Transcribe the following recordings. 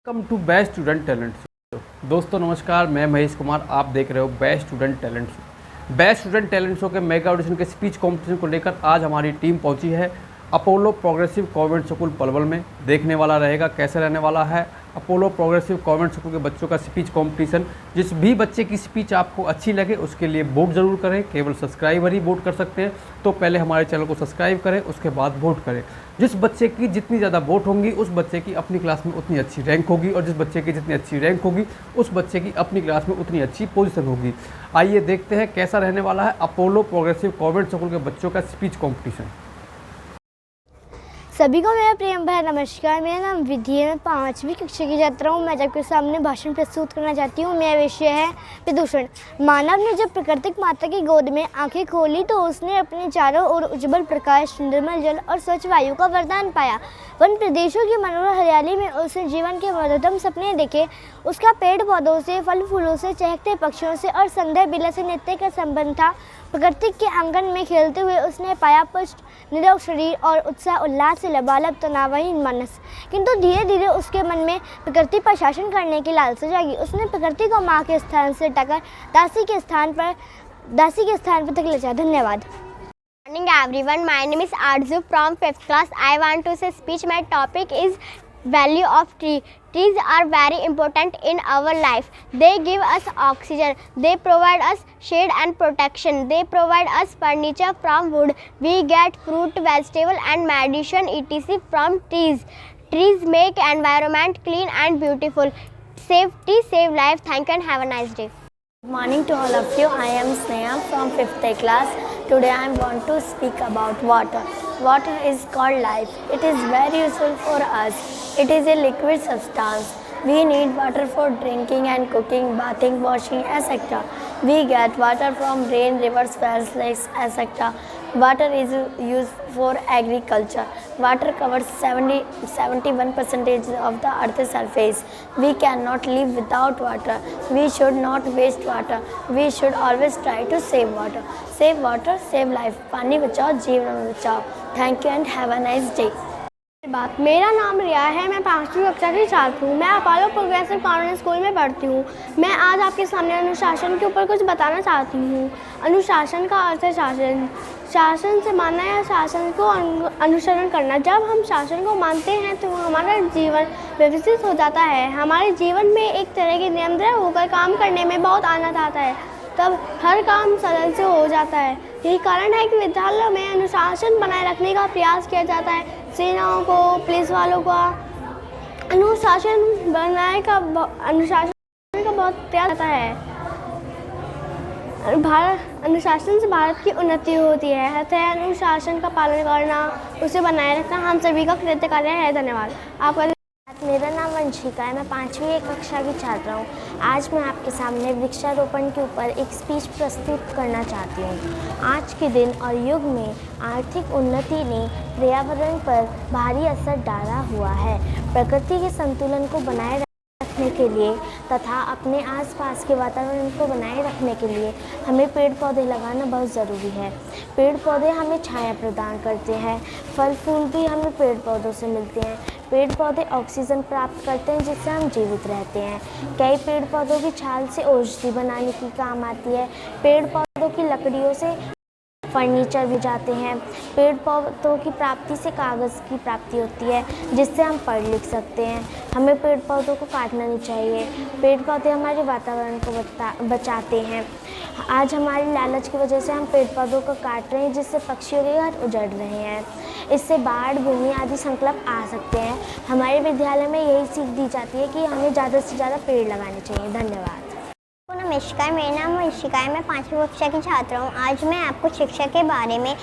Welcome to best student talent show. दोस्तों नमस्कार, मैं महेश कुमार, आप देख रहे हो best student talent show. Best student talent show के मेगा ऑडिशन के स्पीच कंपटीशन को लेकर आज हमारी टीम पहुंची है Apollo progressive convent school Palwal में। देखने वाला रहेगा कैसे रहने वाला है अपोलो प्रोग्रेसिव कॉन्वेंट स्कूल के बच्चों का स्पीच कंपटीशन। जिस भी बच्चे की स्पीच आपको अच्छी लगे उसके लिए वोट ज़रूर करें। केवल सब्सक्राइबर ही वोट कर सकते हैं, तो पहले हमारे चैनल को सब्सक्राइब करें, उसके बाद वोट करें। जिस बच्चे की जितनी ज़्यादा वोट होंगी उस बच्चे की अपनी क्लास में उतनी अच्छी रैंक होगी, और जिस बच्चे की जितनी अच्छी रैंक होगी उस बच्चे की अपनी क्लास में उतनी अच्छी पोजीशन होगी। आइए देखते हैं कैसा रहने वाला है अपोलो प्रोग्रेसिव कॉन्वेंट स्कूल के बच्चों का स्पीच कॉम्पिटिशन। सभी को मेरा प्रेम भरा नमस्कार। मेरा नाम विधि है, मैं 5वीं कक्षा की छात्रा हूँ। मैं आपके सामने भाषण प्रस्तुत करना चाहती हूँ। मेरा विषय है प्रदूषण। मानव ने जब प्राकृतिक माता की गोद में आंखें खोली तो उसने अपने चारों ओर उज्जवल प्रकाश, निर्मल जल और स्वच्छ वायु का वरदान पाया। वन प्रदेशों की मनोहर हरियाली में उसने जीवन के मधुरतम सपने देखे। उसका पेड़ पौधों से, फल फूलों से, चहकते पक्षियों से और संध्या बिला से नित्य का संबंध था। प्रकृति के आंगन में खेलते हुए उसने पाया पुष्ट, निरोग शरीर और उत्साह उल्लास से लबालब तनावहीन मनस। किंतु धीरे धीरे उसके मन में प्रकृति पर शासन करने की लालसा जागी। उसने प्रकृति को माँ के स्थान से हटाकर दासी के स्थान पर तक ले जाया। धन्यवाद। Morning everyone, my name is Arzu from 5th class. I want to say speech. My topic is value of tree. Trees are very important in our life. They give us oxygen. They provide us shade and protection. They provide us furniture from wood. We get fruit, vegetable and medicine etc. from trees. Trees make environment clean and beautiful. Safety save life. Thank you and have a nice day. Good morning to all of you. I am Sneha from 5th A class. Today I want to speak about water. Water is called life. It is very useful for us. It is a liquid substance. We need water for drinking and cooking, bathing, washing, etc. We get water from rain, rivers, wells, lakes, etc. Water is used for agriculture. Water covers 71% of the earth's surface. We cannot live without water. We should not waste water. We should always try to save water. Save water, save life. पानी बचाओ, जीवन बचाओ. Thank you and have a nice day. मेरा नाम रिया है, मैं 5वीं कक्षा की छात्र हूँ। मैं अपोलो प्रोग्रेसिव कॉन्वेंट स्कूल में पढ़ती हूँ। मैं आज आपके सामने अनुशासन के ऊपर कुछ बताना चाहती हूँ। अनुशासन का अर्थ है शासन। शासन से मानना या शासन को अनुसरण करना। जब हम शासन को मानते हैं तो हमारा जीवन व्यवस्थित हो जाता है। हमारे जीवन में एक तरह के नियंत्रण होकर काम करने में बहुत आनंद आता है, तब हर काम सरल से हो जाता है। यही कारण है कि विद्यालयों में अनुशासन बनाए रखने का प्रयास किया जाता है। सेनाओं को, पुलिस वालों का अनुशासन का बहुत प्रयास आता है। अनुशासन से भारत की उन्नति होती है। अतः अनुशासन का पालन करना, उसे बनाए रखना हम सभी का कृत्य कार्य है। धन्यवाद। आपका मेरा नाम वंशिका है, मैं 5वीं कक्षा की छात्रा हूँ। आज मैं आपके सामने वृक्षारोपण के ऊपर एक स्पीच प्रस्तुत करना चाहती हूँ। आज के दिन और युग में आर्थिक उन्नति ने पर्यावरण पर भारी असर डाला हुआ है। प्रकृति के संतुलन को बनाए रखने के लिए तथा अपने आसपास के वातावरण को बनाए रखने के लिए हमें पेड़ पौधे लगाना बहुत ज़रूरी है। पेड़ पौधे हमें छाया प्रदान करते हैं। फल फूल भी हमें पेड़ पौधों से मिलते हैं। पेड़ पौधे ऑक्सीजन प्राप्त करते हैं जिससे हम जीवित रहते हैं। कई पेड़ पौधों की छाल से औषधि बनाने की काम आती है। पेड़ पौधों की लकड़ियों से फर्नीचर भी जाते हैं। पेड़ पौधों की प्राप्ति से कागज़ की प्राप्ति होती है जिससे हम पढ़ लिख सकते हैं। हमें पेड़ पौधों को काटना नहीं चाहिए। पेड़ पौधे हमारे वातावरण को बचाते हैं। आज हमारी लालच की वजह से हम पेड़ पौधों को काट रहे हैं जिससे पक्षियों के घर उजड़ रहे हैं। इससे बाढ़, भूमि आदि संकट आ सकते हैं। हमारे विद्यालय में यही सीख दी जाती है कि हमें ज़्यादा से ज़्यादा पेड़ लगाने चाहिए। धन्यवाद। नमस्कार, मेरा नाम वंशिका है, मैं 5वीं कक्षा की छात्रा हूँ। आज मैं आपको शिक्षा के बारे में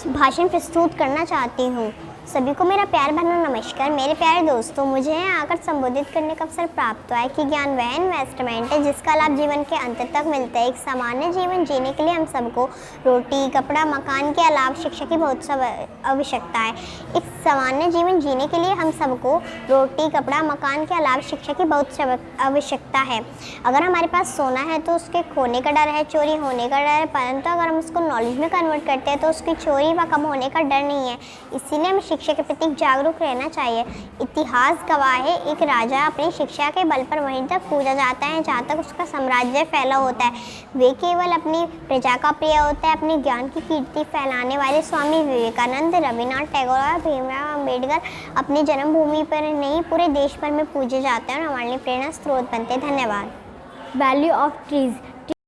भाषण प्रस्तुत करना चाहती हूँ। सभी को मेरा प्यार भरा नमस्कार। मेरे प्यारे दोस्तों, मुझे यहाँ आकर संबोधित करने का अवसर प्राप्त हुआ है कि ज्ञान वह इन्वेस्टमेंट है जिसका लाभ जीवन के अंत तक मिलता है। एक सामान्य जीवन जीने के लिए हम सबको रोटी, कपड़ा, मकान के अलावा शिक्षा की बहुत आवश्यकता है। एक सामान्य जीवन जीने के लिए हम सबको रोटी, कपड़ा, मकान के अलावा शिक्षा की बहुत आवश्यकता है। अगर हमारे पास सोना है तो उसके खोने का डर है, चोरी होने का डर है, परंतु अगर हम उसको नॉलेज में कन्वर्ट करते हैं तो उसकी चोरी व कम होने का डर नहीं है। इसीलिए हमें शिक्षा के प्रति जागरूक रहना चाहिए। इतिहास गवाह है, एक राजा अपनी शिक्षा के बल पर वहीं तक पूजा जाता है जहाँ तक उसका साम्राज्य फैला होता है। वे केवल अपनी प्रजा का प्रिय होता है। अपने ज्ञान की कीर्ति फैलाने वाले स्वामी विवेकानंद, रविन्द्रनाथ टैगोर और भीमराव अम्बेडकर अपनी जन्मभूमि पर नहीं पूरे देश भर में पूजे जाते हैं और हमारे लिए प्रेरणा स्रोत बनते हैं। धन्यवाद। Value of trees.